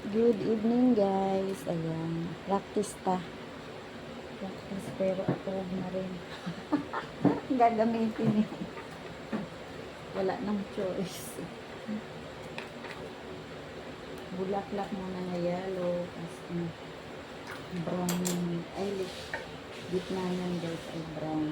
Good evening guys. Ayan. Practice ta. Practice pero approve na rin. Gagamitin eh. Wala nang choice. Bulaklak muna na yellow. Tapos brown yung ay gitna yan guys ay brown.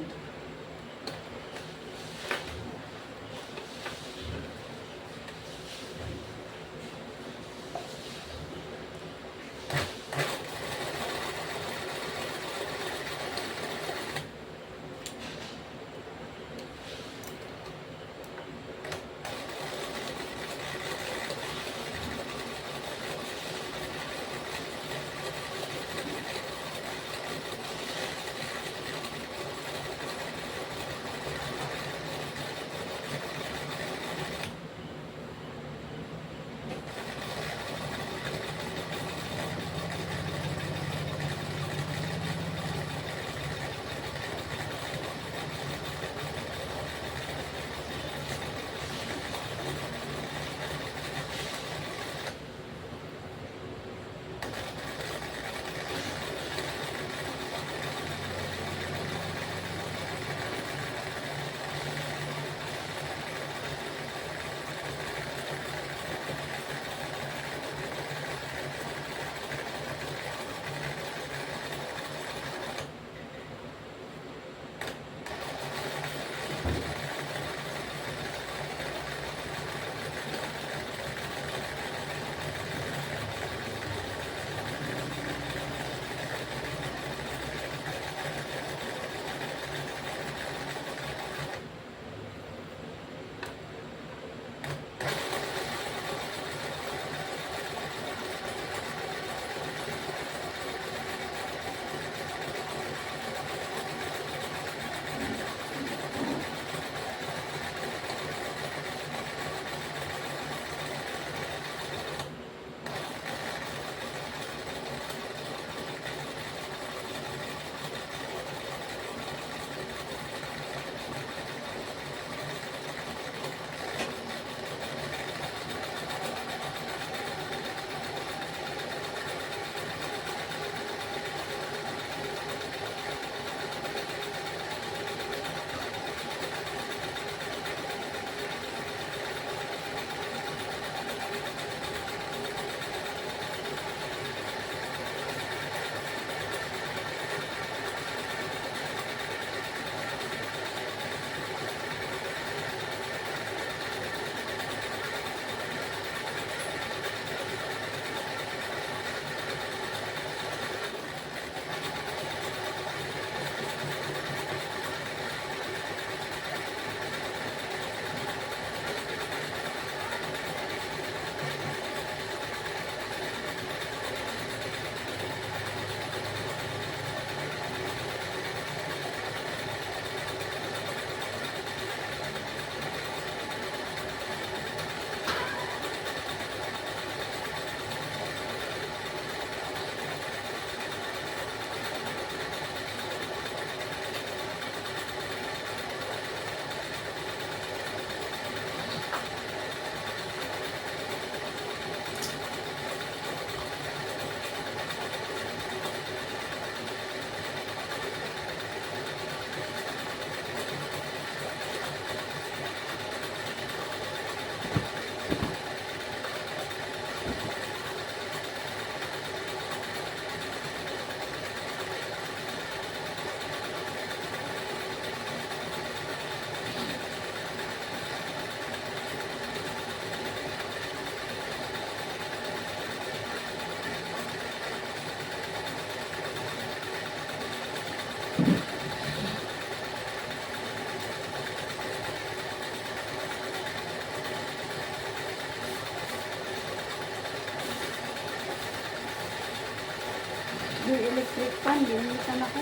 Yung electric fan, linisan ako.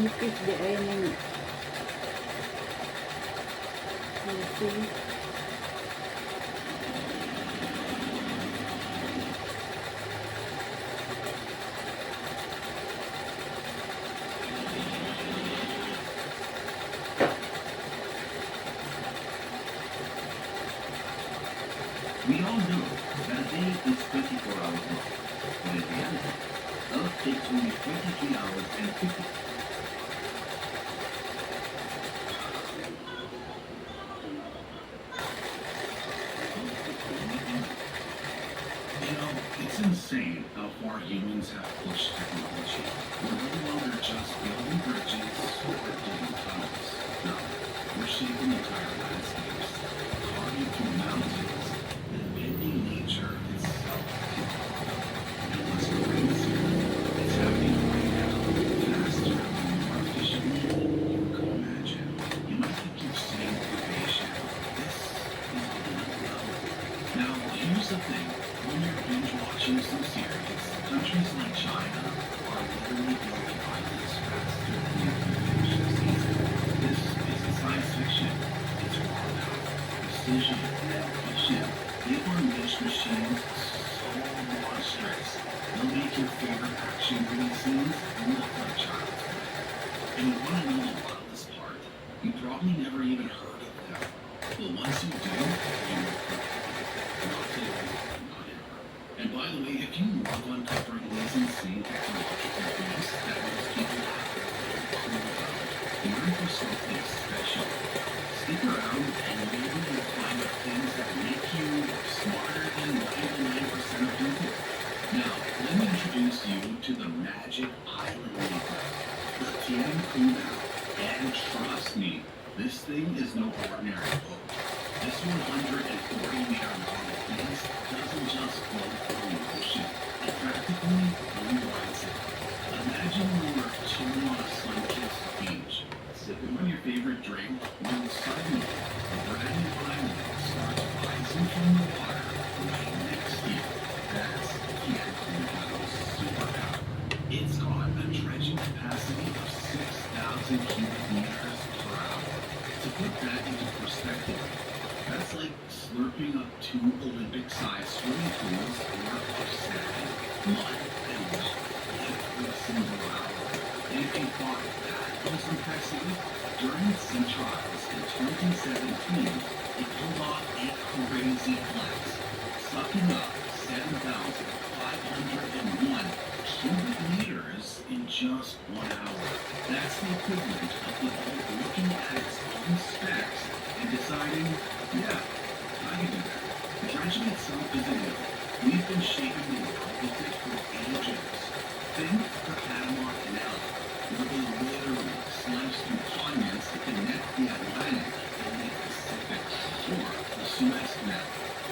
Nipis di ay ng nipis. We all know that a day is 24 hours long, but in reality, Earth takes only 23 hours and 50. You know, it's insane how far humans have pushed technology. We're no longer just building bridges or digging tunnels. No, we're shaping entire landscapes, carving through mountains, and bending nature itself. And what's crazy, it's happening right now, faster and more efficiently than you could imagine. You might think you've seen innovation. This is on another level. Now, here's the thing. When you're binge watching some series, countries like China are literally building islands faster than you can finish a season. This isn't science fiction. It's raw power, precision, and ambition. They've unleashed machines so monstrous, they'll make your favorite action movie scenes look like child's play. And you want to know the wildest part? You probably never even heard of them. But once you do, you will cry. Not today, not ever. And by the way, if you love uncovering these insane technological feats that most people have no clue about, you're in for something special. Stick around and maybe you'll find out things that make you smarter than 99% of people. Now, let me introduce you to the Magic Island Maker, the Tiankunao. And trust me, this thing is no ordinary boat. This 140-meter long piece doesn't just float through the ocean. It practically rewrites it. Imagine you were chilling on a sun-kissed beach, sipping on your favorite drink, when suddenly a brand new island starts rising from the water right next to you. That's Tiankunhao's superpower. It's got a dredging capacity of 6,000 cubic meters per hour. To put that into perspective, that's like slurping up 2 Olympic-sized swimming pools worth of sand, mud, and rock every single hour. And if you thought that was impressive, during sea trials in 2017, it pulled off a crazy flex, sucking up 7,501 cubic meters in just 1 hour. That's the equivalent of the boat looking at its own specs and deciding, yeah, I can do that. Dredging itself isn't new. We've been shaping the world with it for ages. Think the Panama Canal, where they literally sliced through continents to connect the Atlantic and the Pacific, or the Suez Canal,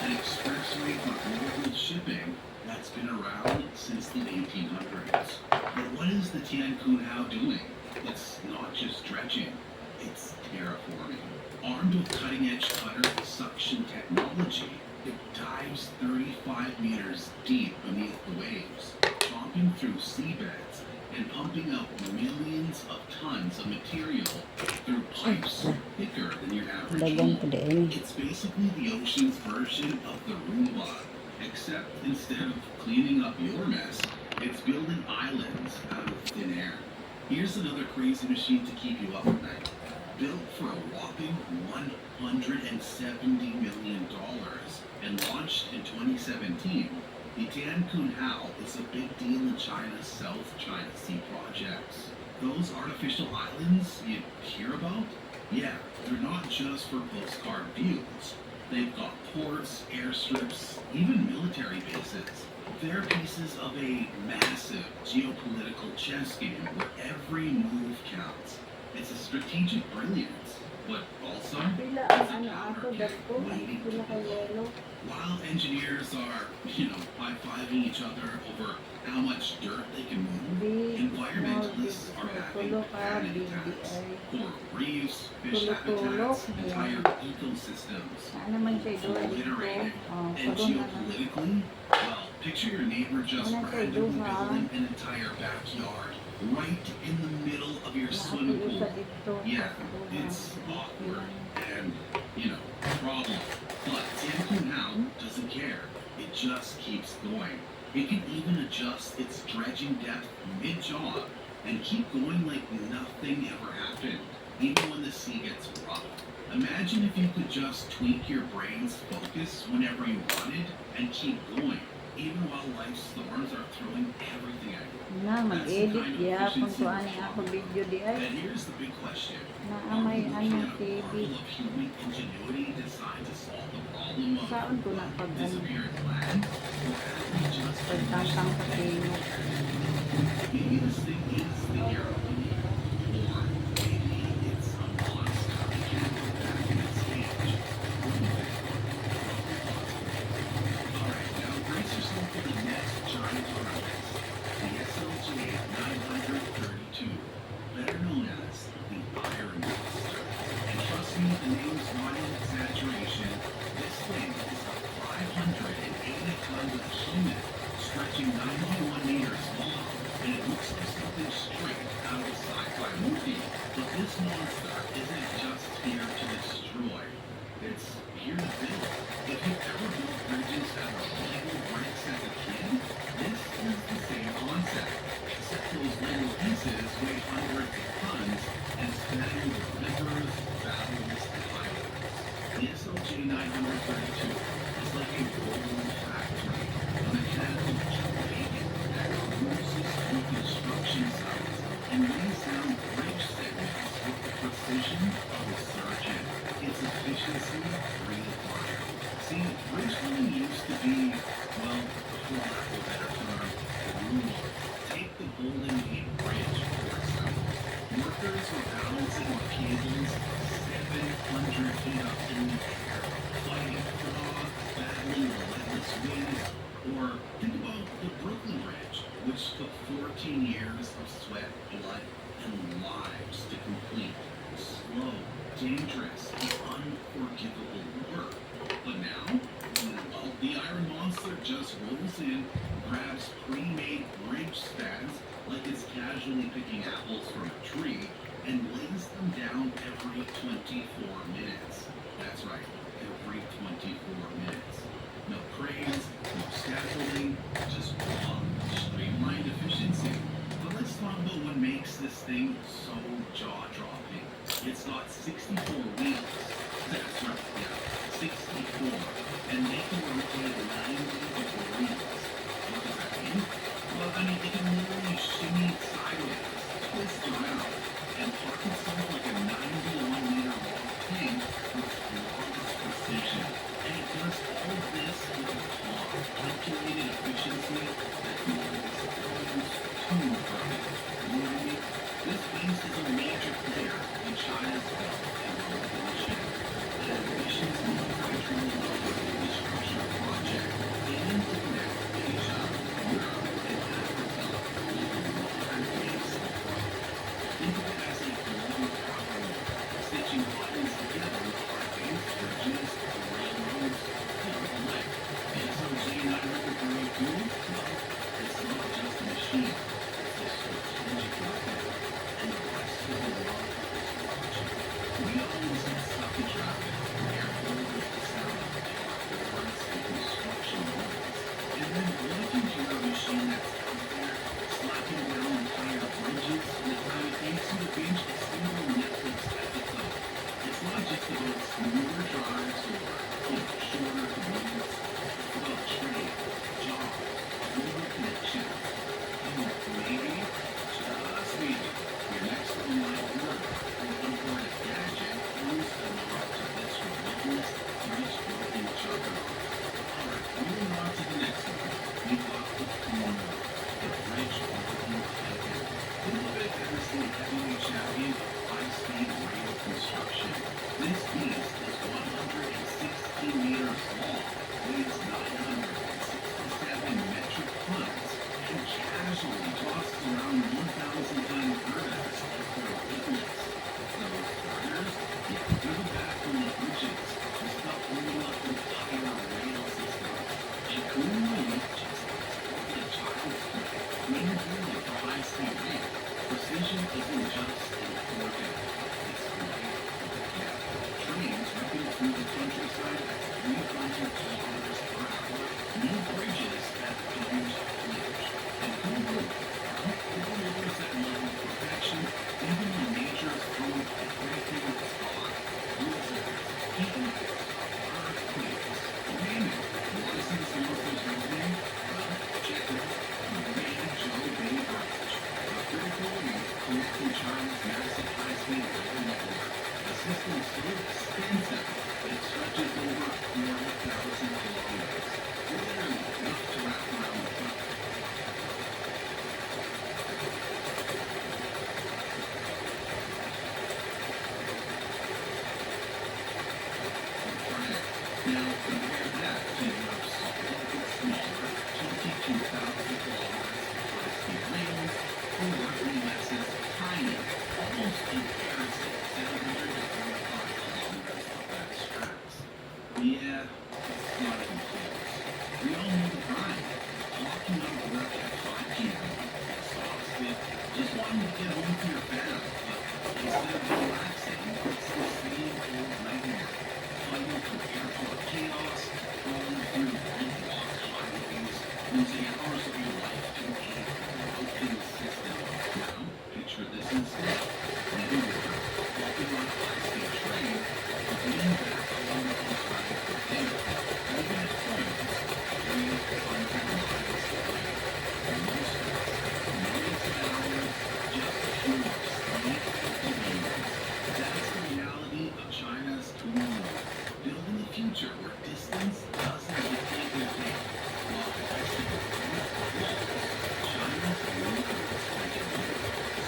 an expressway for global shipping that's been around since the 1800s. But what is the Tiankunhao doing? It's not just dredging, it's terraforming. Armed with cutting-edge cutter suction technology, it dives 35 meters deep beneath the waves, chopping through seabeds and pumping out millions of tons of material through pipes thicker than your average Dagan home. ko din. It's basically the ocean's version of the Roomba, except instead of cleaning up your mess, it's building islands out of thin air. Here's another crazy machine to keep you up at night. Built for a whopping $170 million and launched in 2017, the Tiankunhao is a big deal in China's South China Sea projects. Those artificial islands you hear about? Yeah, they're not just for postcard views. They've got ports, airstrips, even military bases. They're pieces of a massive geopolitical chess game where every move counts. It's a strategic brilliance, but also Pila it's ang a ano ako, counterfeit dasko. waiting to Pila ka pull off. yellow. While engineers are, high-fiving each other over how much dirt they can move, Big, environmentalists small, are big, having tulo ka, panic big, attacks. ay. Coral reefs, fish Tulo-tulo, habitats, entire ayan. ecosystems Saan naman siya doon dito? obliterated. Oh, And pagod na lang. geopolitically, well, picture your neighbor just Wala kayo randomly doon, ha? building an entire backyard right in the middle of your swimming Naapil pool. sa dito. Yeah, Siguro, it's awkward yun. and, problem. But Tianpu now doesn't care. It just keeps going. It can even adjust its dredging depth mid-jaw and keep going like nothing ever happened, even when the sea gets rough. Imagine if you could just tweak your brain's focus whenever you wanted and keep going, even while life's storms are throwing everything at you. Na, mag-edit gyapon ko ani ako video di ay. And here's the big question. Naamay ano TV. Marvel of human ingenuity designed to solve the problem of Saan ko na pag ano, disappearing land? Or have we just been pagtangtang sa kino. maybe this thing is the hero we need? Or maybe it's a monster we can't go back in its cage? What do you think? Alright, now brace yourself for the next giant harvest. The SLJ 932, better known as the Iron Monster. And trust me, the name's not an exaggeration. This thing is a 580 tons of human, stretching 91 meters long, and it looks like something straight out of a sci-fi movie. But this monster isn't just here to destroy. It's here to build. If you've ever built bridges out of Lego bricks as a kid, this is the same concept. Except those Lego pieces weigh hundreds of tons and span over rivers, valleys, and highways. The SLJ 932 is like a rolling factory, a mechanical trade that cruises through construction sites and lays down bridge segments with the precision of a surgeon. Its efficiency redefined. See, bridge building used to be, well, for lack of a better term, brutal. Take the Golden Gate Bridge, for example. Workers were balancing on cables 700 feet up in the air, fighting fog, battling relentless winds. Or think about the Brooklyn Bridge, which took 14 years of sweat, blood, and lives to complete. Slow, dangerous, and unforgivable work. But now, well, the Iron Monster just rolls in, grabs pre-made bridge spans like it's casually picking apples from a tree, and lays them down every 24 minutes. That's right, every 24 minutes. No cranes, no scaffolding, just raw, streamlined efficiency. But let's talk about what makes this thing so jaw-dropping. It's got 64 wheels. That's right, yeah, 64. And they can rotate 90 degrees. What does that mean? Well, I mean, it can literally shimmy sideways, twist around, and park itself like a 91-meter long thing with flawless precision. And it does all of this with a calculated efficiency that feels almost too perfect. You know what I mean? This beast is a major player in China's Belt and Road Initiative, an ambitious multi-trillion-dollar infrastructure project aiming to connect Asia, Europe, and Africa with a modern base of roads. Think of it as a global power grid, stitching islands together with highways, bridges, railroads, the like. The SLJ 932, well, it's not just a machine, it's a strategic weapon. And the rest of the world is watching. We always get stuck in traffic, airport with the sound of car horns, Forces resume? Well, check this. Beizhou Bay Bridge, a critical link connecting China's massive high-speed rail network. The system is so extensive, it stretches over 4,000 kilometers. Literally enough to wrap around the clock. Now compare that to Europe's a little bit smaller, 22,000 kilometers high-speed rails, or the US's tiny, almost embarrassing 735 kilometers of fast tracks. Yeah, it's not even close. We all know the grind. Clocking out of work at 5 p.m., exhausted, just wanting to get home to your fam, but instead of relaxing, it's the same old nightmare. Fighting through airport chaos, crawling through roadblocked highways, losing hours of your life to a broken system. Now, picture this instead. Leaving work, walking on a high-speed train, but being back on your own time for dinner. Even at home, 300 miles away. No stress, no wasted hours, just pure sleep and convenience. That's the reality of China's tomorrow. Building a future where distance doesn't dictate your day. While the rest of the world evolves, China's workers break it down.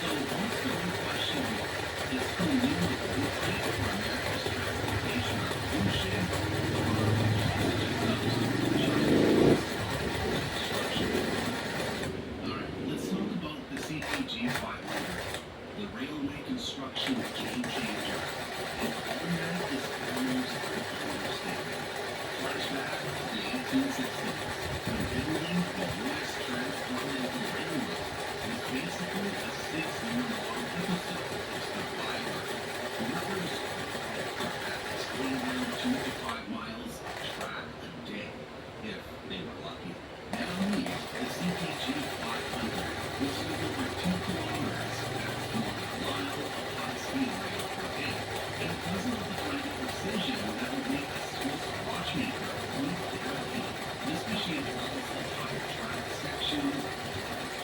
So what's the real question here? Is Kunming the blueprint for America's transportation revolution? Or are we just another China's construction? Alright, let's talk about the CPG 500, the railway construction game changer. And automatic is almost an understatement. Flashback to the 1860s, when building the U.S. Transcontinental Railroad was basically a 6-year-long episode of Survivor. Workers had to swing down 2 to 5 miles of track a day, if they were lucky. Now meet the CPG 500, which is over 2 kilometers at more than a mile of high-speed rail per day. And because of the kind of precision that would make a Swiss watchmaker move therapy, this machine travels entire track sections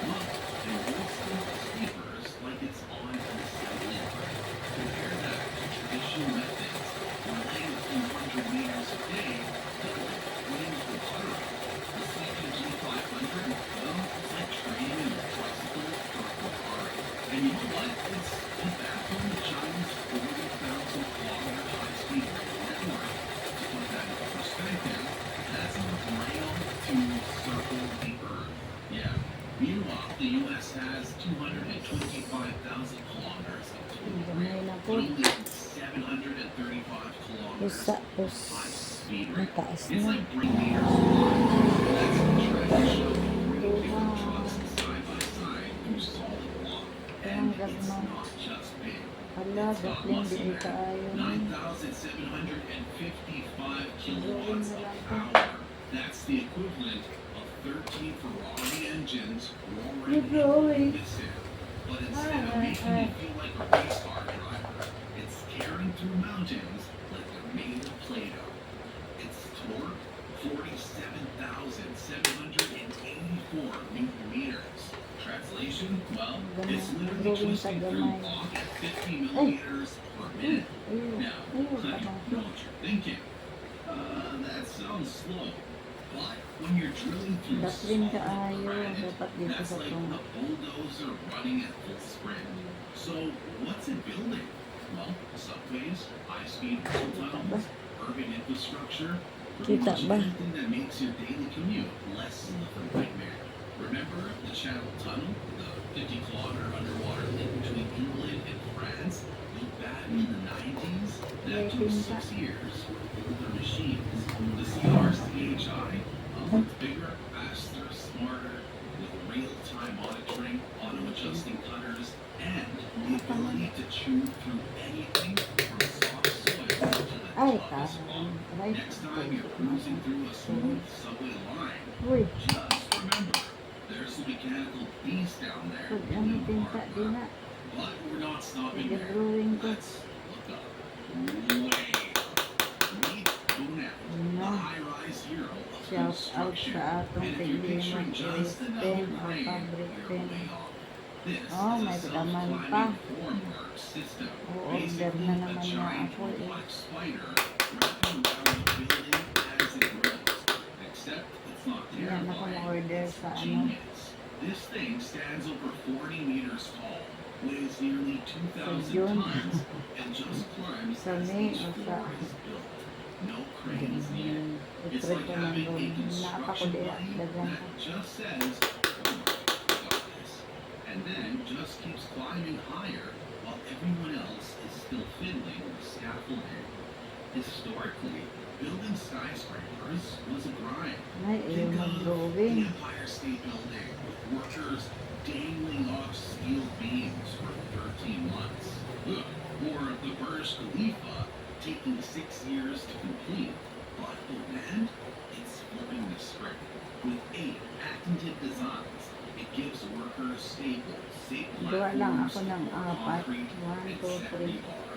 well, and rolls through the sleepers like it's on an assembly line. Compare that to traditional methods, laying a few hundred meters a day, that would flames the butter up. The CPG 500, well, it's like training in a tricycle for a Ferrari. And you know what? It's the backbone of China's 40,000-kilometer high-speed rail network. To put that into perspective, that's enough rail to circle the Earth. Yeah. Meanwhile, the U.S. has 225,000 kilometers of total rail, but only 735 kilometers Pusa, of high-speed rail. mataas It's na. like bring meters alive. That's the trend showing three pickup trucks side by side through solid block. And it's not just big. Hala, It's got gaplin, muscle di man. kaayo. 9,755 kilowatts of power. That's the equivalent of 13 Ferrari engines roaring Drawing. into this hill. But instead of making you feel like a race car driver, it's carrying through mountains like they're made of Play-Doh. Its torque, 47,784 Newton meters. Translation? Well, it's literally twisting through block at 50 millimeters per minute. Now, honey, know what you're thinking. That sounds slow. But when you're drilling through Gaplin solid kaayo, granite, dapat dito that's sa like tong. a bulldozer running at full sprint. So, what's it building? Well, subways, high-speed rail tunnels, urban infrastructure, pretty Kita much ba? anything that makes your daily commute less of a nightmare. Remember the Channel Tunnel, the 50-kilometer underwater link between England and France? Built back in the 90s? That took 6 years with older machines. The CRCHI, it's bigger, faster, smarter, with real-time monitoring, auto-adjusting cutters, and the ability to chew through anything from soft soil to the Ay, toughest karon. rock. Aray, Next time you're cruising through a smooth subway line, Uy, just remember, there's a mechanical beast down there pag in ano the tinta, di hard na. But we're not stopping there. Nag-drawing ko. Let's look up. Way up. Meet Donut, the No. high-rise hero of shout out construction. sa atong And if you're tiglimong picturing just another pen o crane, fabric you're pen. way off. This Oh, is a may laman pa. self-climbing formwork system. O-order Basically, na a naman na giant ako eh. robotic spider wrapping around the building as it grows. Except it's not Yan ako terrifying. order It's sa ano. genius. This thing stands over 40 meters tall, weighs nearly 2,000 yun. tons, and just climbs Sa as May each o floor sa- is built. No cranes needed. It's I-trip like ko ng having a room. Napa ko construction di line dagan that ko. just says, "Come on, we got this," and then just keeps climbing higher while everyone else is still fiddling with scaffolding. Historically, building skyscrapers was a grind. Ay, ayaw Think of the mag-drawing. Empire State Building with workers dangling off steel beams for 13 months. Ugh. Or the Burj Khalifa taking 6 years to complete. But oh man, it's flipping the script. With 8 patented designs, it gives workers stable, safe Gawa lang platforms ako ng for apat. concrete 1, and 2, 3. 70 bar.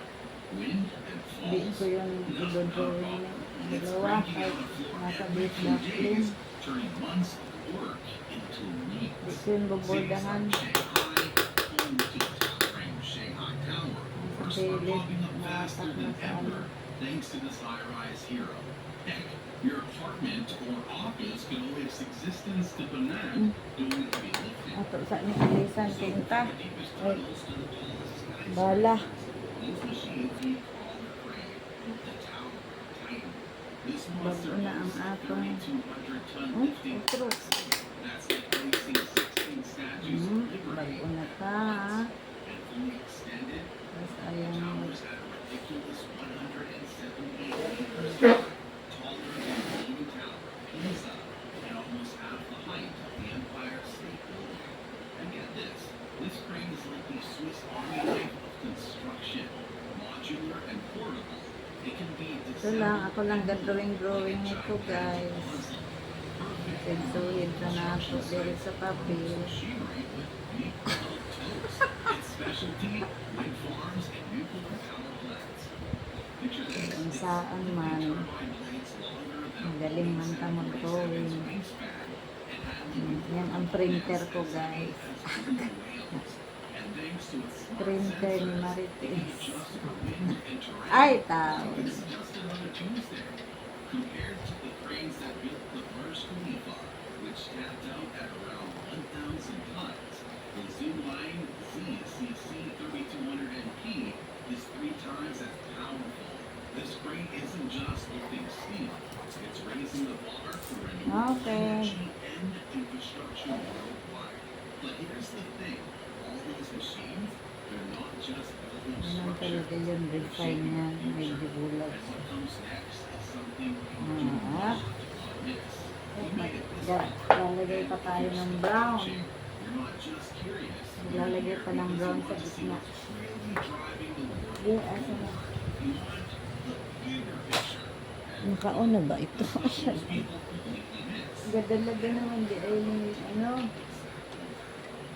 Wind and Di falls. ko yung i-drawing ng dalawa. Kahit nasa base backplane. Turning months of work into Di weeks. ko yung babordahan. Shanghai, home to the towering Shanghai Tower, are still Daily, popping up faster nakatak na than sa ever ano. thanks to this high-rise hero. Heck, your apartment or office could owe its existence to Penang doing the heavy lifting. Ato sa ni alisan So, tinta. the deepest Ay, tunnels to the tallest skyscrapers. bala. These machines need crawler crane, the Tower of Titan. This Bago monster na ang boasts a atong 3,200-ton oh, lifting utro. That's like placing 16 statues of liberty Bago na ka. and fully extended. Tapos The ayaw mo. towers at a ridiculous 178 meters taller than the Leaning Tower of Pisa and almost half the height of the Empire State Building. And get this crane is like the Swiss Army knife of construction, modular and portable. It can be Ito lang, ako lang drawing nito guys. Pinsuhid na nato diri sa papel. machinery with unique metal toes. Its specialty, wind farms and nuclear power plants. Picture this. Kung It's saan man. turbine blades longer than a Magaling man ka 47 mag-drawing. wingspan and handling Yan ang printer ko guys. and thanks to its smart Printer ni sensors, Marites. adjust for wind and terrain. Ay, tao. It's just another Tuesday. Compared to the cranes that built the Burj Khalifa, which tapped out at around 1,000 tons, the Zoomline ZCC 3200MP is 3 times as powerful. This crane isn't just lifting steel, it's raising the bar for renewable Okay. energy and infrastructure worldwide. But here's the thing, all these machines, they're not just building Ano structure. talaga yun, refine yan. Medyo bulag. And what comes next is something Ah. miss. Lalagay pa tayo ng brown. You're not just curious. Lalagay pa ng brown sa gitna. Really driving the world. Di, asa na. You want the bigger picture. And Nakauna ba ito? most people completely miss. Gadalaga naman di ay ano.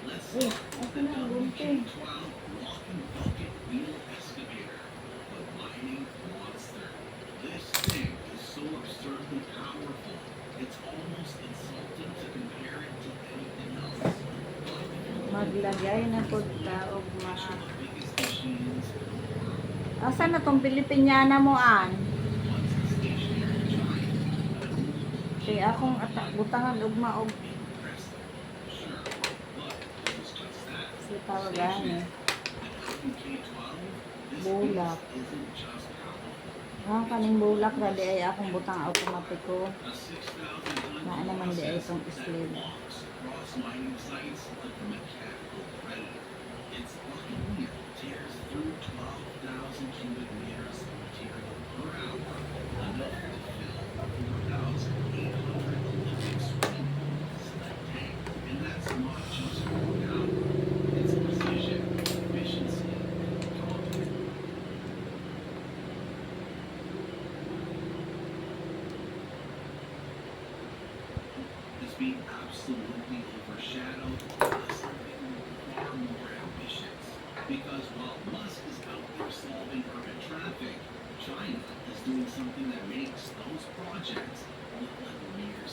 Let's Eh, start ito with the na, gunting. WK12 walking bucket wheel excavator, the mining monster. This thing is so absurdly powerful, it's almost insulting to compare it to anything else. But if you're Maglagay na po taog the ma. biggest machines in the world, Asa na tong Pilipinyana mo an? once a stationary giant, Kaya akong butangan ug maog impressive. Sure, but it was just that. si tawagan eh. The WK12, this Bulak. beast isn't just powerful. Ah, kaning bulak ra di ay akong butang automatiko. A 6,000 Na naman di ay itong sled. walks across mining sites like a mechanical predator. Its buccaneer tears through 12,000 cubic meters of material per hour, enough to fill 4,800 Olympic swimming pools. Dang, and that's not just raw power. It's precision, efficiency, and confidence. Is being absolutely overshadowed by something far more ambitious. Because while Musk is out there solving urban traffic, China is doing something that makes those projects look like mere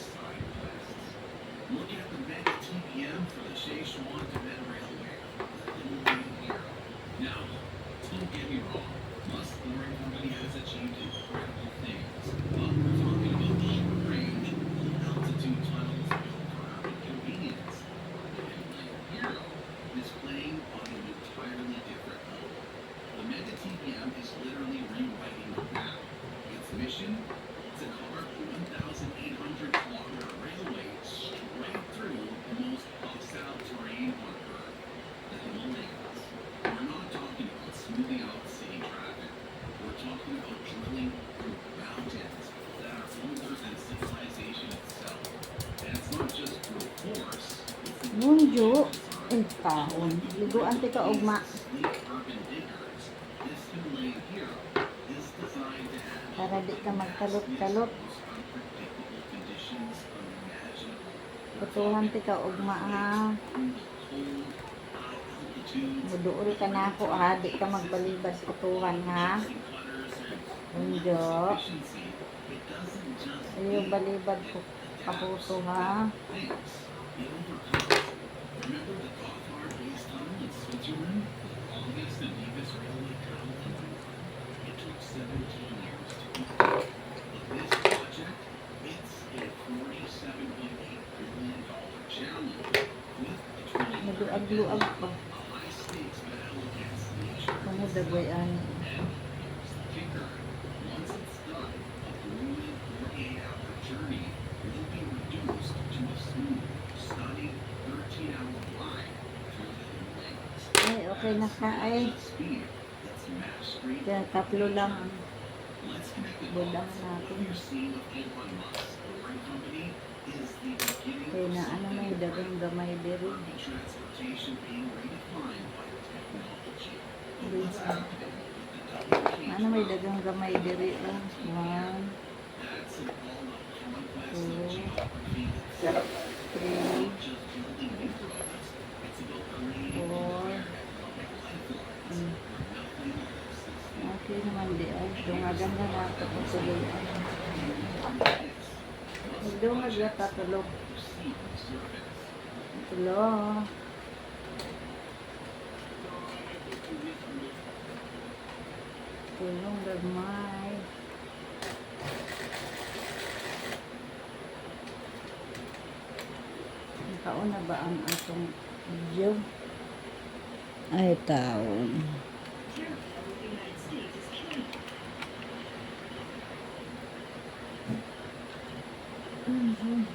Unjo. Eh, kaon. Liguan ti ka ugma. Sleek urban diggers. This new lane here is designed to have Para di ka magkalot-kalot. most unpredictable conditions unimaginable. Putuhan ti ka ugma ha. Through the cold, high altitudes, Muduol ka na ako ha. Di ka magbalibad putuhan ha. Unjo. efficiency, it doesn't just Ayaw balibad ko kapuso ha. things. It overcomes. Remember the Gotthard-based tunnel in Switzerland? The longest and deepest railway tunnel in the world? It took 17 years to complete. But this project, it's a $47.8 billion challenge with a 20 Naduag-luag pa. a high-stakes battle against nature. Kung dagayan. Here's the kicker. Once it's done, a grueling 48-hour journey will be reduced to a smooth, stunning 13-hour ride through the Himalayas. Ay, okay na ka ay. Speed, it's mastery. Kaya tatlo lang ang Let's connect the budang dots. natin. What you're seeing with Elon Musk's Boring Company is the beginning Kaya of na ano may something dagang gamay diri. urban transportation being redefined by technology. But Dun what's sa- happening with the WK Ano may dagang gamay diri. Oh. One, That's an all-out conquest two, of geography three, itself. It's not just building new roads, it's about creating four. entire economic lifelines Mm. where nothing else is Okay naman di ay. Dungagan na nato kung tuloy. Magdungag na tatulog. receiving service. Tulo. Tulong gagmay. Kaon na ba ang atong video? Ay, taon. Mhm.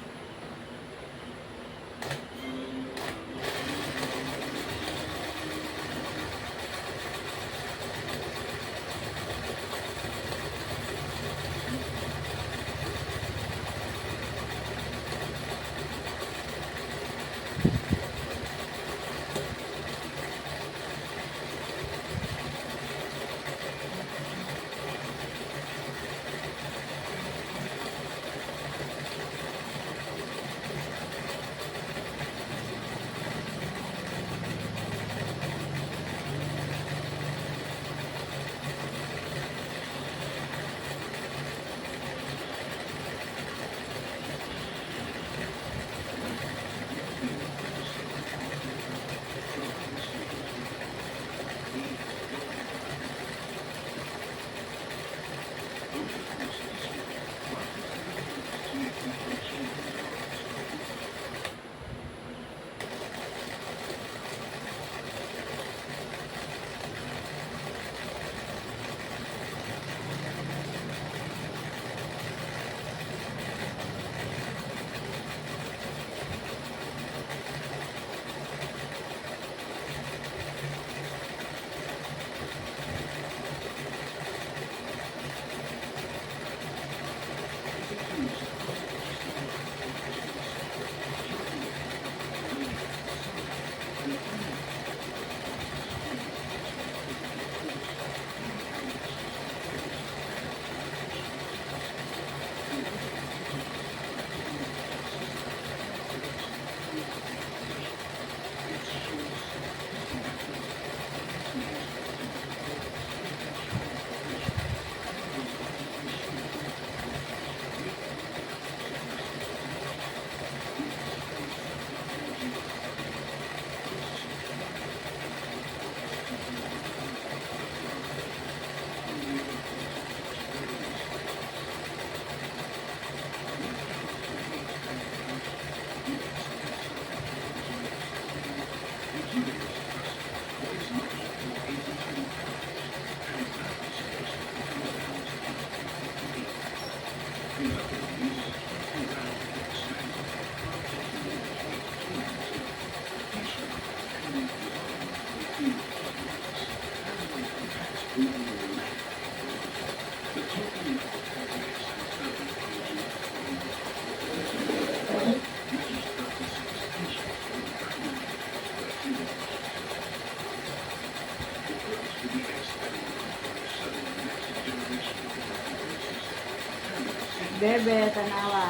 be, tanawa.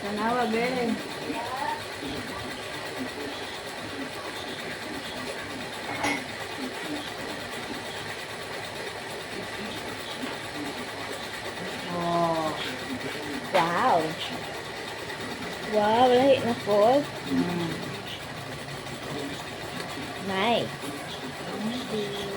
Tanawa be. Oh. Wow. Wow, lahi na po. Mm. Nice. Thank you.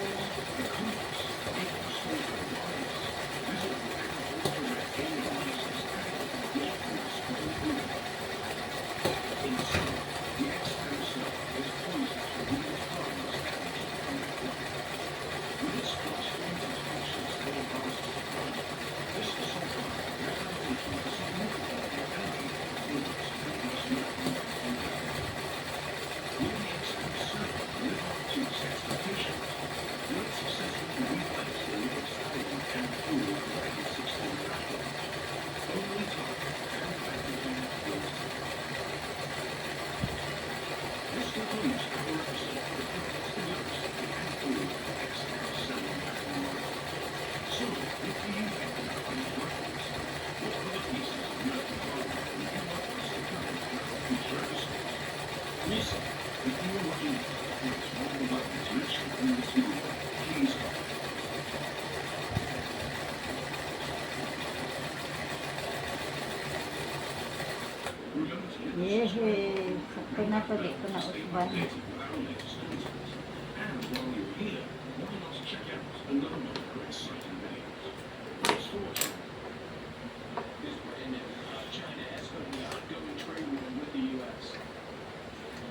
Listen, if you are looking for small buttons mentioned in this video, please call. Remember to hit the Yehey. Sakto na to, di ko na usban. with our latest announcements. And while you're here, why not check out another one of our exciting videos? Fast forward. This brand new China has opened the ongoing trade war with the U.S.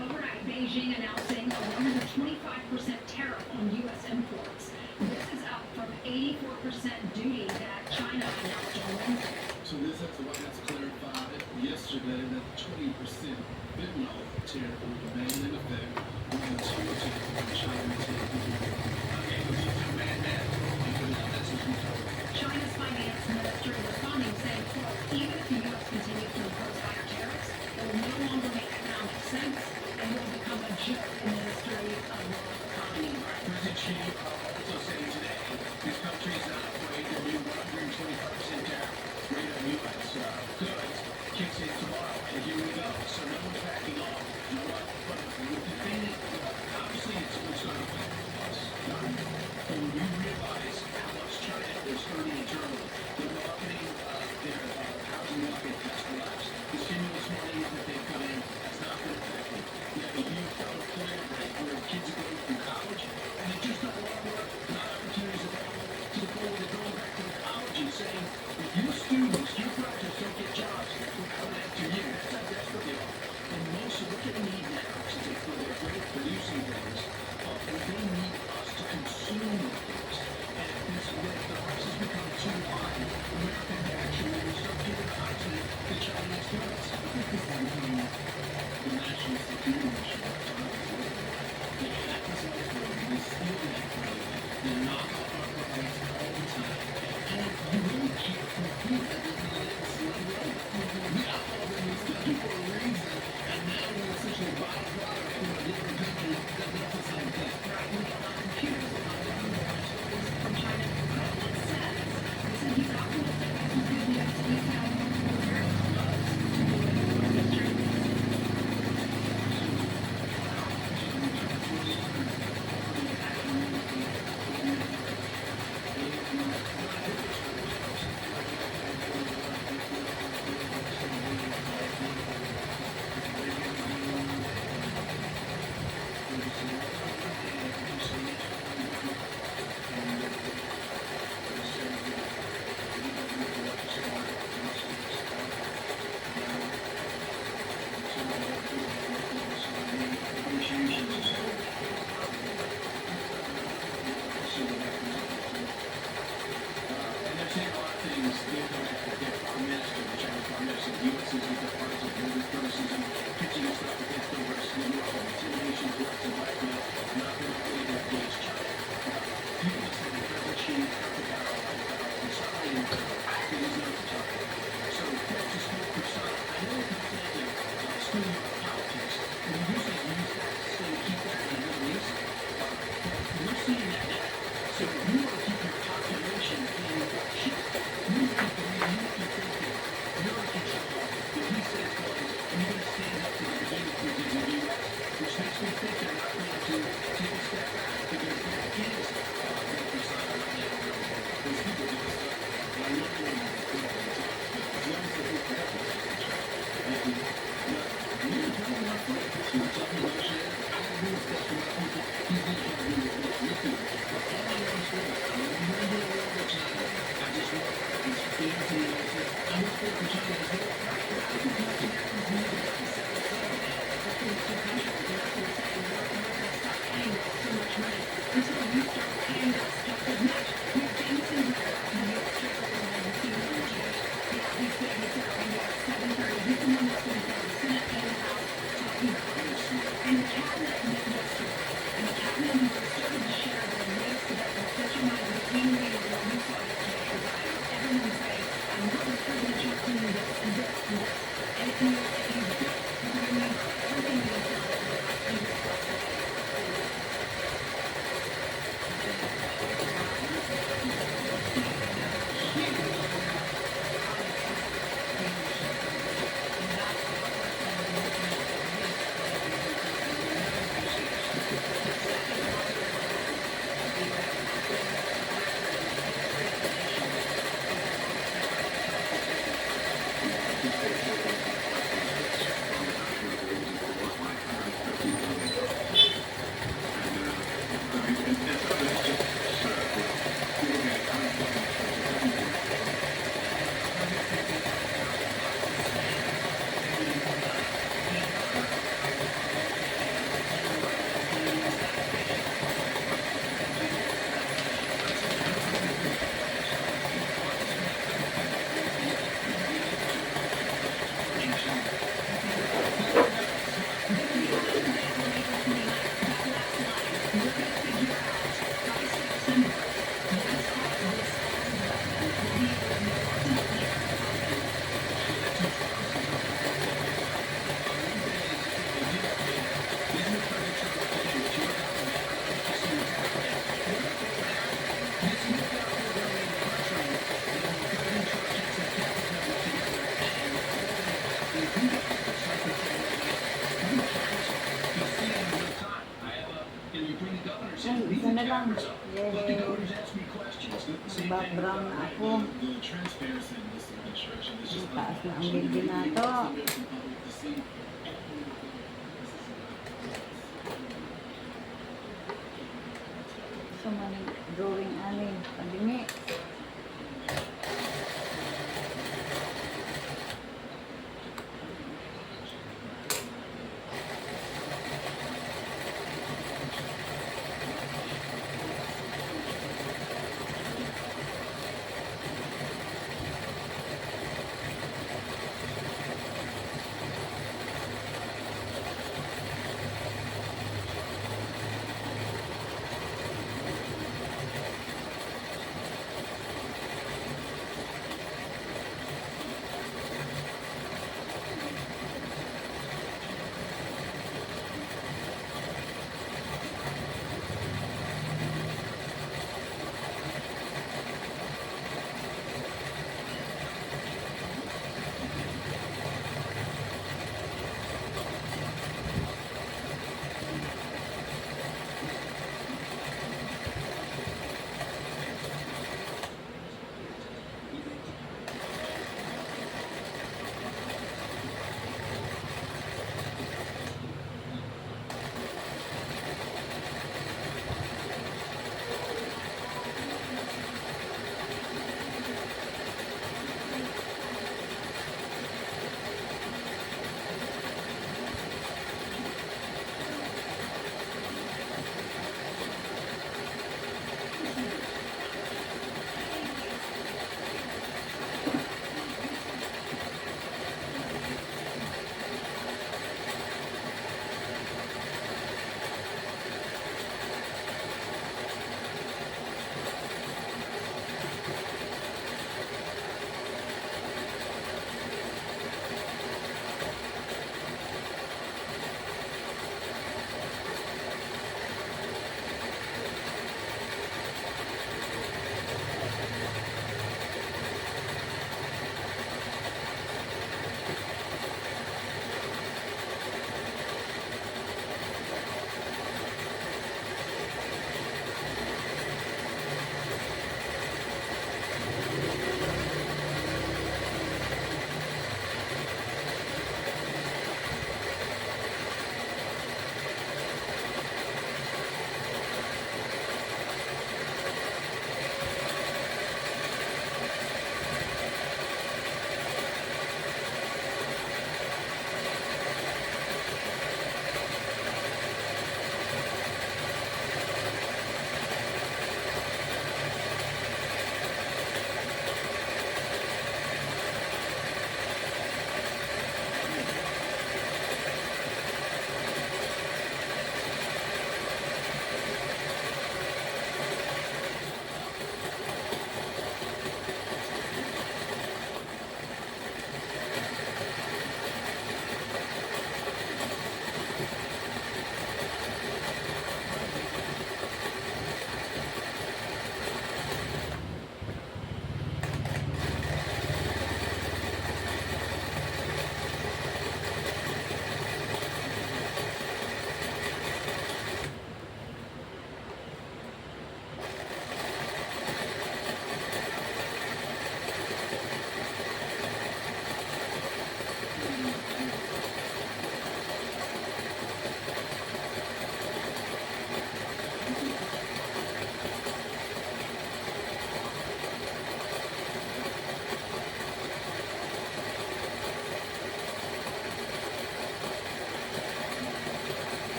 Overnight, Beijing announcing a 125% tariff on U.S. imports. This is up from 84% duty that China announced on Wednesday. So this has the White House clarified yesterday that 20% fentanyl tariff will remain in effect until tariff on China China's finance minister responding saying, quote, even if the U.S. continues to impose higher tariffs, it will no longer make economic sense and will become a joke in the history of world economy. President Xi also saying today his country is not afraid to do 125% tariff rate on U.S. goods kicks in tomorrow, and here we go. So no one's backing off. You know what? But the thing is, obviously it's concerned with us. When you realize how much China is hurting internally, the marketing, their housing market has collapsed. The stimulus money that they've come in has not been effective. You have a huge unemployment rate where kids are going through college, and they just don't want to work, not opportunities available to the point where they're going back to the college and saying, if you students, you graduates don't get jobs, we're coming after you. That's how desperate they are. And most of what they need now is for their great producing things, they need us to consume the things. And if the prices become too high, America actually will start giving out to the Chinese goods. The national security mission of China is over. They hack us all for it, they steal that from us, they knock off our products all the time. And you really can't compete that with the slave labor. We outlaw them in this country for a reason, and now we essentially buy a product from a different country that does the same thing. Computers from China. President says he's optimistic this is good news. He's had very close to doing trade. And they're saying a lot of things. They go back to their prime minister, the Chinese prime minister, the U.S. is with the parts of business criticism, pitching itself against the rest of the world, intimidation, threats, and blackmail, not directly against China. People are saying President Xi is talking about China, and it is not China. So that's just more precise. I know it's not saying screwing up politics, and we usually use that to say keep that in the Middle East. We're seeing that now. So if you want to keep your population in Ay, isa na lang. Yay! Nagbabrown na ako. Ang taas na ang video na to. So, drawing ani. Pandingi.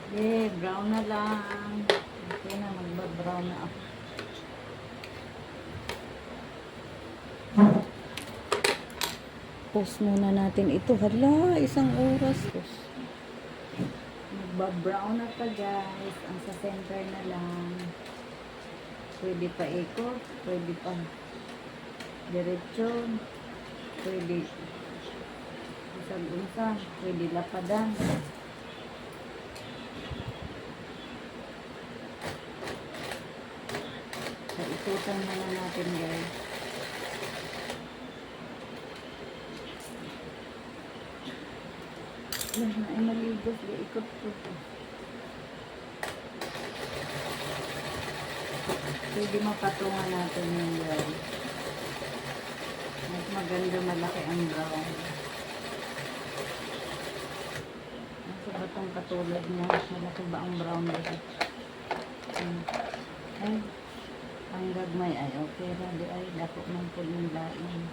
Brown na lang. Okay na, magba-brown na ako. Post muna natin ito. Hala, isang oras. Magba-brown na ka guys. Ang sa center na lang. Pwede pa ikot. Pwede pa diretso. Pwede isang-unsa. Pwede lapadan. So, ikutan muna natin guys. Yan na ay maligos. Ikot ko. Pwede mapatungan natin yung guys. Mas maganda malaki ang brown. Nasa ba itong katulad niya? Malaki ba ang brown guys? Ay, ang gagmay ay okay ra di ay dako man po yung lain.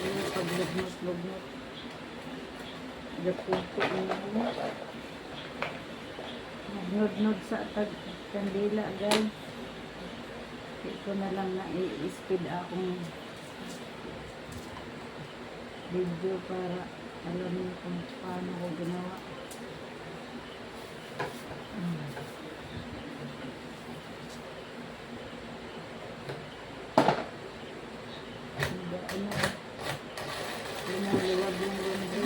Yung paglugnot-lugnot. Gapupo mo. Magnod-nod sa kandila guys. Ito na lang na i-speed akong video para alam niyo kung paano ko ginawa. Liwag yung laundry.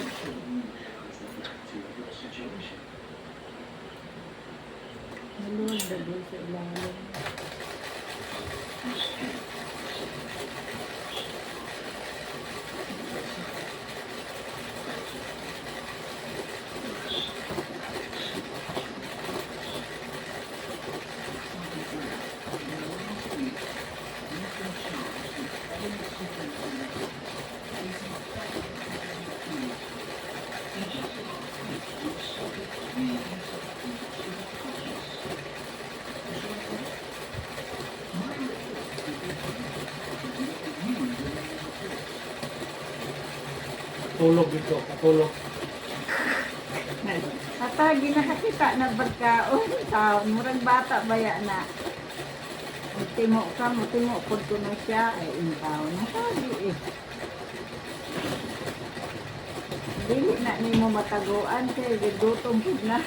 Maluwag dagol sa ilalim. Tulog dito, tulog. Atagi nakakita na bagkaon. Taon, murang bata baya na. Mutimo pod ko na siya. Ay, taon. Natagi eh. Dili na ni mo mataguan kay gidutong pud na.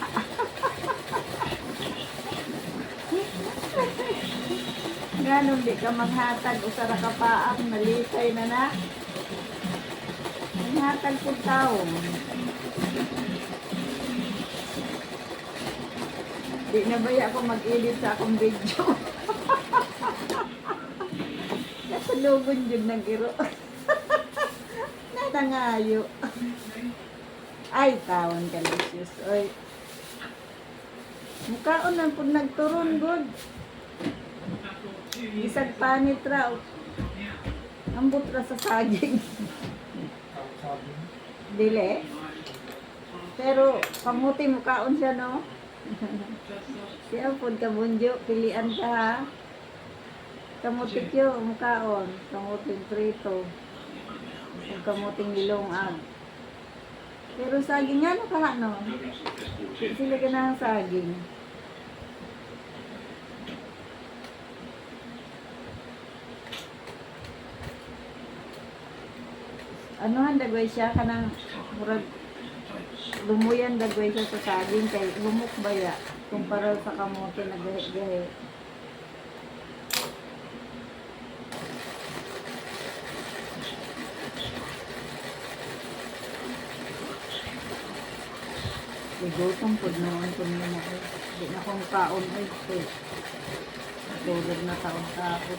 Ganon di ka maghatag usara ka paak nalisay na na. Maghatag pud taon. Di na baya ako mag-edit sa akong video. Nasulugon yun ng giro. Natangayo. Ay, tawon ka, Lucius. Oy. Mukhaon lang po nagturon, good. Isag panit raw. Ambot ra sa saging. Dili. Pero, kamuti mukhaon siya, no? Siya po, kabunjo. Pilian ka, ha? Kamutik yun, mukhaon. Kamuting prito. Kamuting nilongag. Pero saging nga, no? Sila ka na ang saging. Anuhan dagway siya kanang murag lumuyan dagway siya sa saging kay humok baya kumpara sa kamote na gahe-gahe. Igutong po naman po niya na eh. Di na kong kaon eh. Tulog na taon ka ako.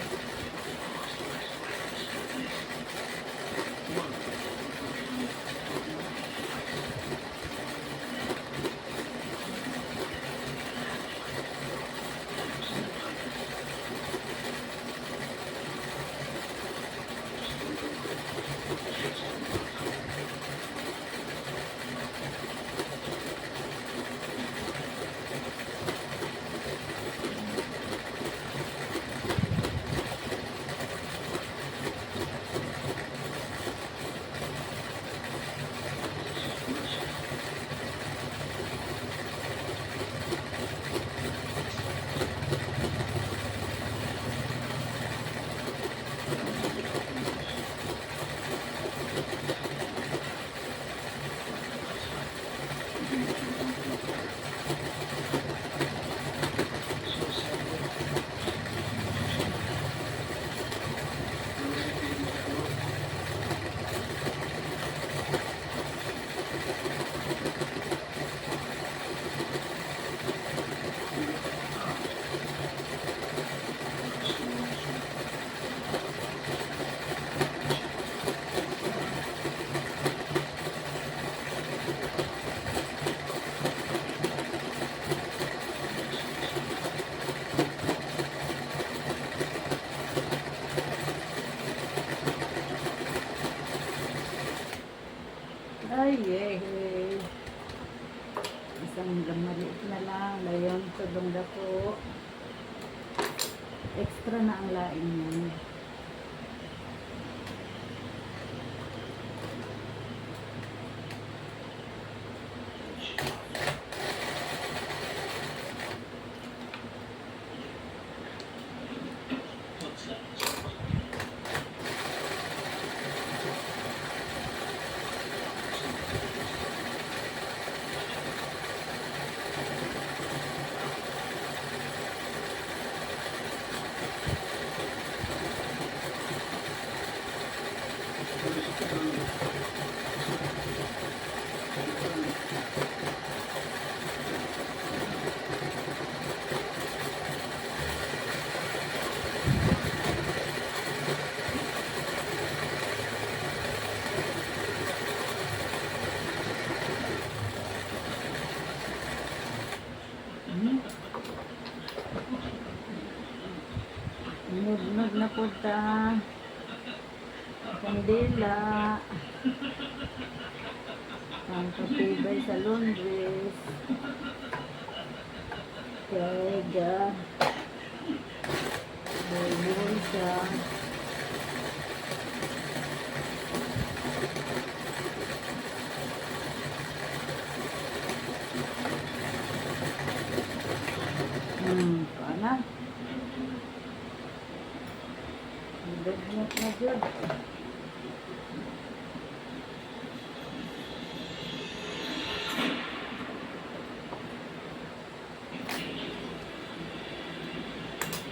Isang maliit na lang. Layon, tudong dako. Extra na ang laing yan. What's that? Nudnud na po ta. Kandila. Pangkatibay sa laundries. Kaya. Bulbul siya. Paana? Nudnud na dyan.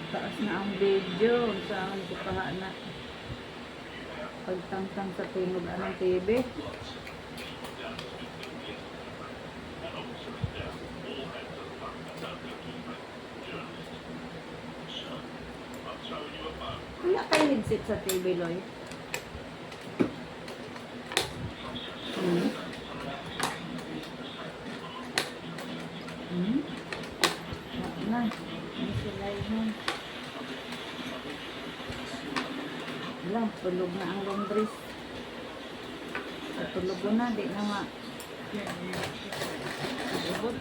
Taas na ang video. Saan ko pa na pagtangtang sa tingog anong TV. Wala kayo headset sa TV, Loy. Na. May silay mo. Wala, tulog na ang laundries. Sa tulog ko na, di na nga. Ubod.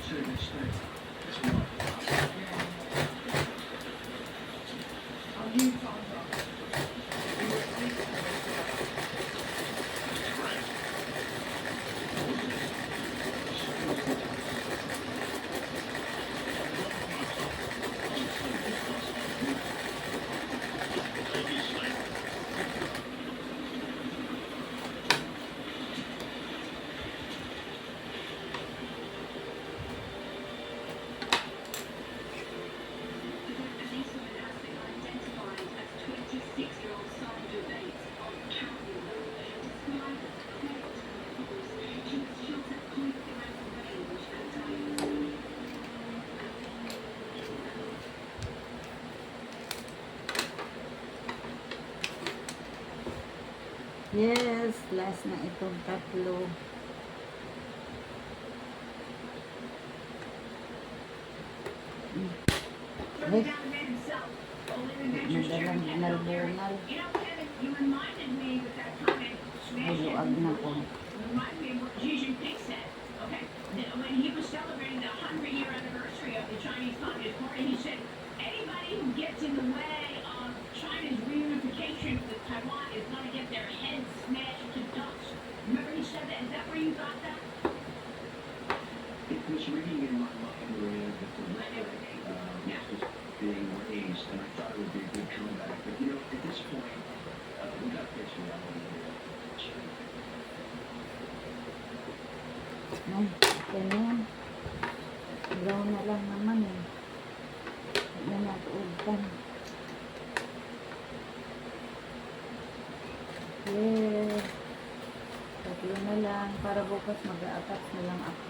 Yes, last na itong tatlo. Ay, madalang nalbunal. You reminded me with that comment, Buluag na ko. remind me of what Xi Jinping said, okay? That when he was celebrating the 100-year anniversary of the Chinese Communist Party, he said, anybody who gets in the way of China's reunification with Taiwan is going to get their heads smashed to dust. Remember he said that? Is that where you got that? It was ringing in my mind, Maria, that the record was just being raised, and I thought it would be a good comeback. But, you know, at this point, we got to face reality here. Ay, ganyan. Ilaw na lang naman eh. Hindi na natuugan. Yes. Tatlo na lang. Para bukas mag-a-attach na lang ako.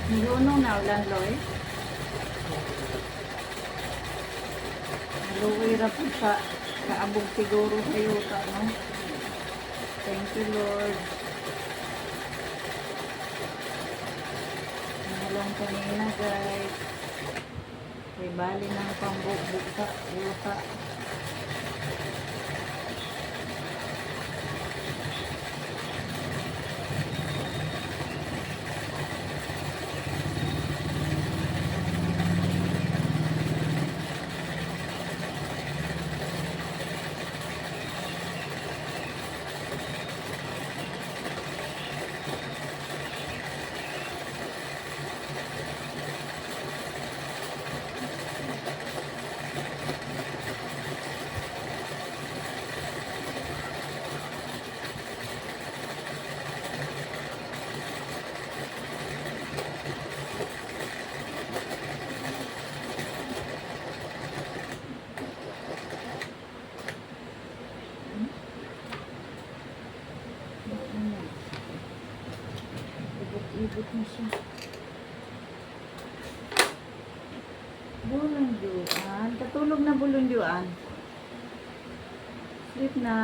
Nilunong na ulan, Loy. Naluwi ra po sa kaabog siguro sa yuta, no? Thank you, Lord. Ano lang kanina, guys. May bali ng pambubuk sa yuta. Ibot na siya. Bulundyuan. Katulog na bulundyuan. Sleep na.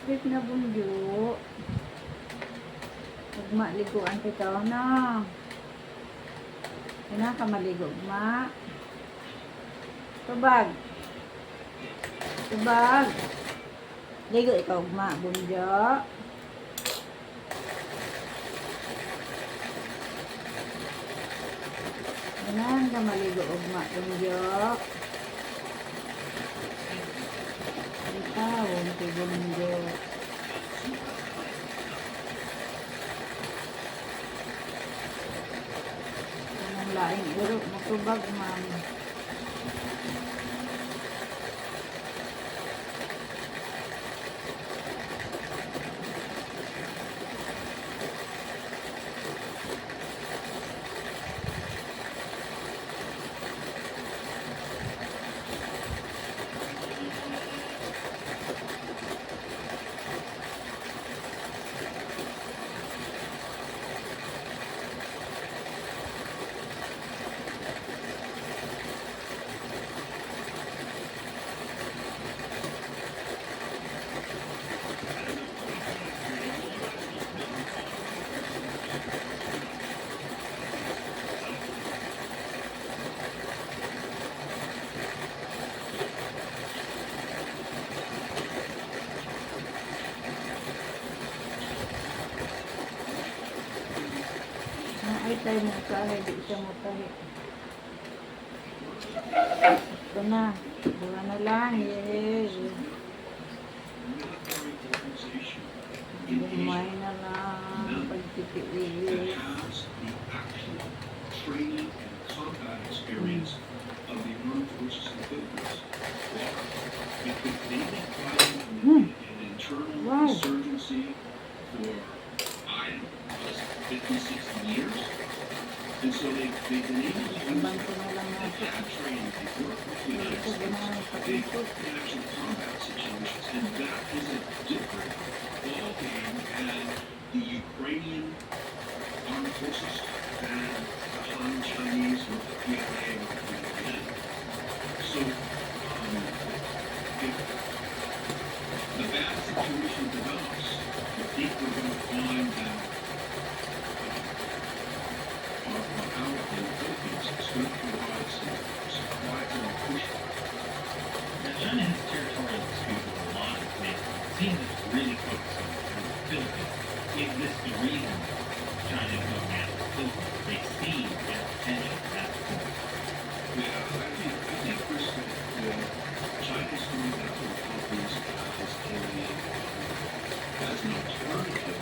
Sleep na bulundyo. Ugma, liguan kita na. Kina ka maligo, ugma. Tubag. Tubag. Ligo ikaw, ugma, bulundyo. Ganang ka maligo ugma bulundyo. Itawon kay bulundyo. Kanang laing iro matubag man. Ay tayo mo kahay, di siya mo tayo. Ito na. Dua na lang. Yes. Military organization in Bumay Asia na lang. that Pagtitiis. has the actual training and combat experience of the armed forces of the Philippines. Well, because they've been fighting an internal Wow. insurgency for, I don't know, 50, 60 years. And so they've been able to use Ibang ko na lang that natin. training to work with the Ito United States. ganahan They patikot. in actual combat situations, and that is a different ballgame than the Ukrainian armed forces than the Han Chinese or the PLA or the PLN. So, if the bad situation develops, I think we're going to find that our power in the Philippines is going to provide some quiet and pushback. Now, China has territorial disputes with a lot of nations. It seems it's really focused on the Philippines. Is this the reason China is going after the Philippines? They see their potential at the point. Yeah, I think Chris, China's going after the Philippines as an alternative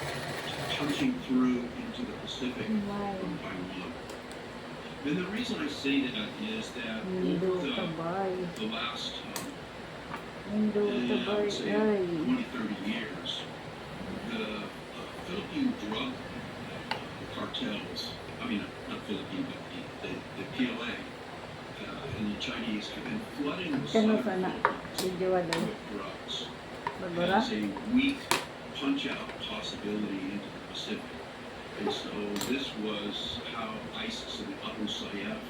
to punching through into the Pacific Wow. from Taiwan. And the reason I say that is that Indo over tabay. the last, Indo I tabay. would say Ay. 20, 30 years, the Philippine drug cartels, I mean, not Philippine, but the PLA and the Chinese have been flooding the Kano southern sana? Philippines Video wala. with drugs. Bagora? As a weak punch-out possibility into the Pacific. And so this was how ISIS and Abu Sayyaf,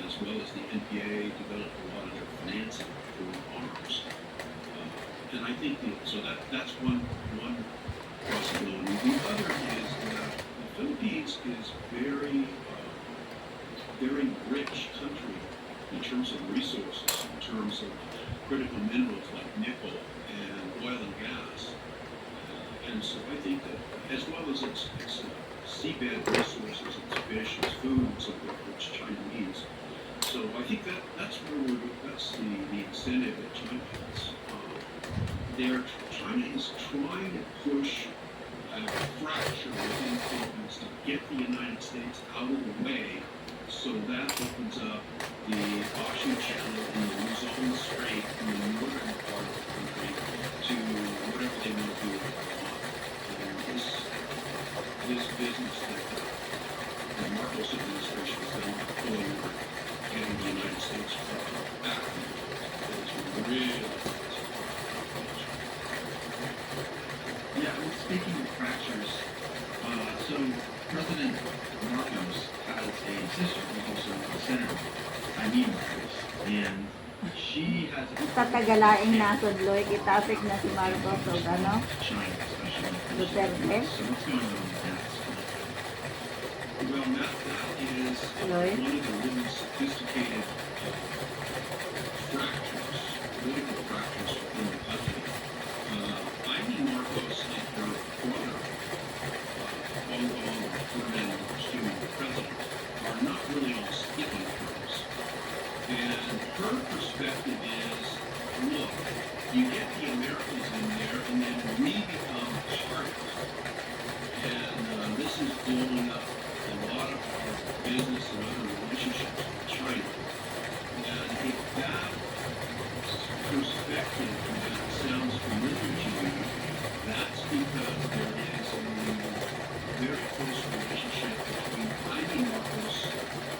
as well as the NPA, developed a lot of their financing for arms. And I think that's one possibility. The other is that the Philippines is very rich country in terms of resources, in terms of critical minerals like nickel and oil and gas. And so I think that as well as its seabed resources, its fish, its food, and so forth, which China needs. So I think that's the incentive that China has. China is trying to push a fracture within the Philippines to get the United States out of the way, so that opens up the Bashi Channel and the Luzon Strait in the northern part of the country to whatever they want to do with Taiwan. And this business that the Marcos administration has done by pulling or getting the United States back is really. Yeah, well, speaking of fractures, so President Marcos has a sister who's also a senator, Eileen Marcos, and she has a Tatagalaing nasudloy, kitasik na si Marcos o ano? China, especially. Duterte? So what's going on with that? Well, that is Lloyd? one of the really sophisticated fractures, political fractures within the country. Eileen Marcos and her brother, Bongbong Ferdinand Jr., the president, are not really on speaking terms. And her perspective is, look, you get the Americans in there, and then we become part of it. And this is blowing up a lot of our business and other relationships with China. And if that perspective sounds familiar to you, that's because there is a very close relationship between Eileen Marcos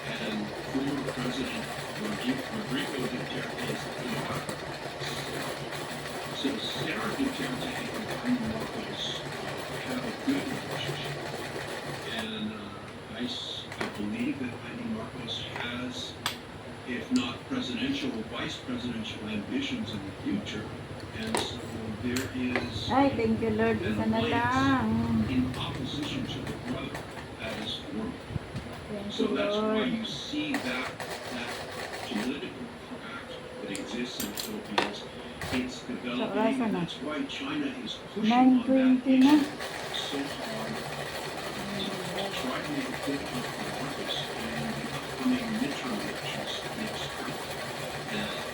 and former President Rodrigo Duterte's daughter. So Sarah Duterte and Eileen Marcos have a good relationship. And I believe that Eileen Marcos has, if not presidential, vice presidential ambitions in the future. And so there is Ay, thank you Lord. Isa na lang. in opposition to the brother that is formed. Thank So you that's why Lord. you see that political crack that exists in the Philippines. It's developing, and that's why China is pushing on that 9:20 na. issue so hard to try to make it difficult for Marcos in the upcoming midterm elections next spring.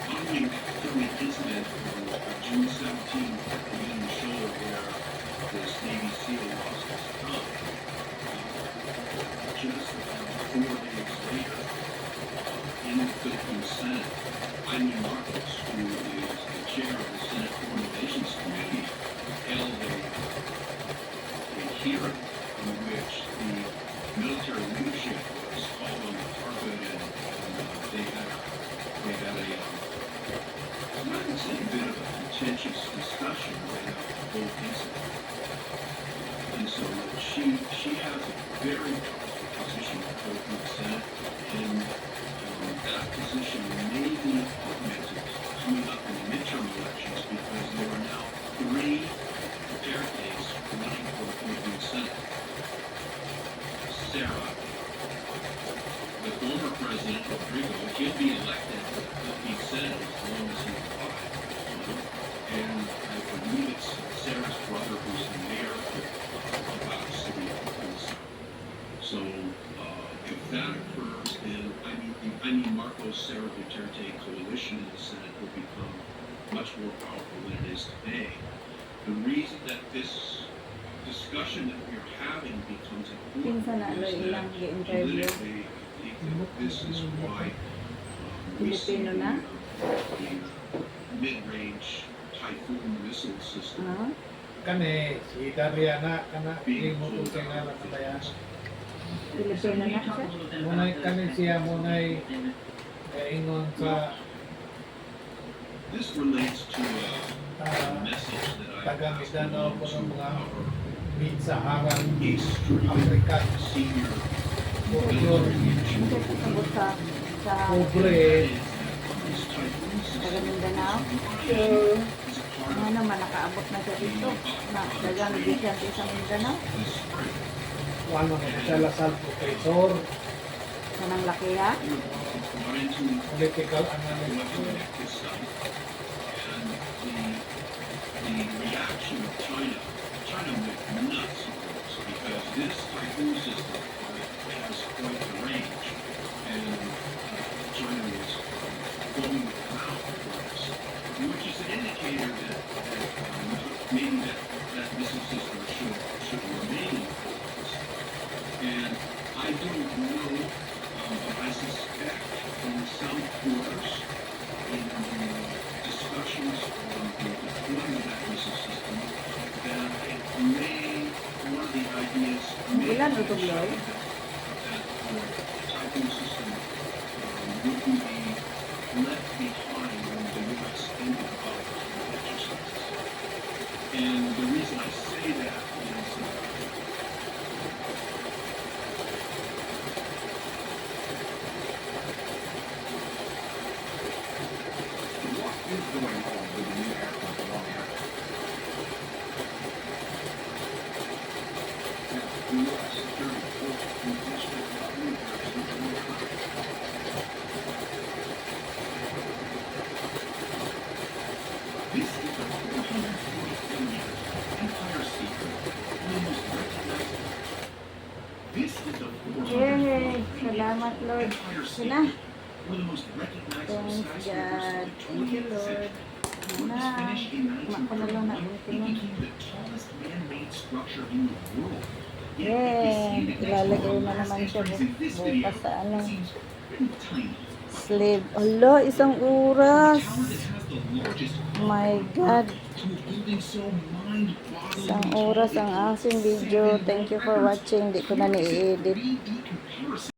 Following the incident on June 17th in the show where this Navy SEAL lost his thumb, just about 4 days later, in the Philippine Senate, Eileen Marcos, who is the chair of the Senate Foreign Relations Committee, held a hearing in which the military leadership was called on the carpet and they had a I'm not going to say a bit of a contentious discussion about the whole incident. And so she has a very powerful position both in the Senate, and that position may be augmented coming up in the midterm elections because there are now 3 Dutertes running for the Philippine Senate. Sarah, the former president, Rodrigo, he'll be elected to the Philippine Senate as long as he's alive. And I believe it's Sarah's brother who's the mayor of our city of Quezon. So if that occurs, then the Eileen Marcos Sarah Duterte coalition in the Senate will become much more powerful than it is today. The reason that this discussion that we're having becomes Pinsan na important Loy is that ilang gi-interview. politically, I think that this is why we see Filipino na? the mid-range Typhoon missile system Ah, Kani, si Dariana, kana, being hindi mo pulled kung kaya out na of bayan. Filipino na siya. Munay kani siya, munay kaingon sa This relates to a ah, message that I taga passed Mindanao along po to ng mga our Mid-Saharan Extreme African senior culture. Hindi ko sabot sa Pobre. taga Mindanao. Ano man, nakaabot na siya dito. Na, dagang bigyan sa Mindanao. One of the Lasal professor, Kanang laki ha. political analyst. The reaction of China went nuts, of course, because this typhoon system has quite the range, and China was going around, of course, which is an indicator that maybe that missile system should remain in place. And I don't know, but I suspect in some quarters, in the discussions on the deployment of that missile system, that it may, one of the ideas may Ilan be ito, Lloyd? that the typhoon system wouldn't be left behind when the U.S. ended up the exercises. And the reason I say that is what is going on with the new aircraft along the airport? Now, the U.S. security forces and district government persons in the country. This is a 440 Empire secret, one of the most recognized. This is a 440 Yay! Salamat, Lord. Empire Sina. secret, one of the most recognizable Thanks, skyscrapers God. of the Thank you, 20th Lord. century. When it was Na. finished in Mapanalo na 1931, it ultimo. became the tallest man-made structure in the world. Yet, if you see Yay! it next to Ilalagay our na last naman siya entrance in this video, bukas sa ano. it seems pretty tiny. Slave. Alo, isang The oras. tower that has the largest My on God. Earth to a building so mind-bogglingly Isang tall, oras it ang holds aking video. 7 Thank you for world watching. Di ko na records. Here is a ni-edit. 3D comparison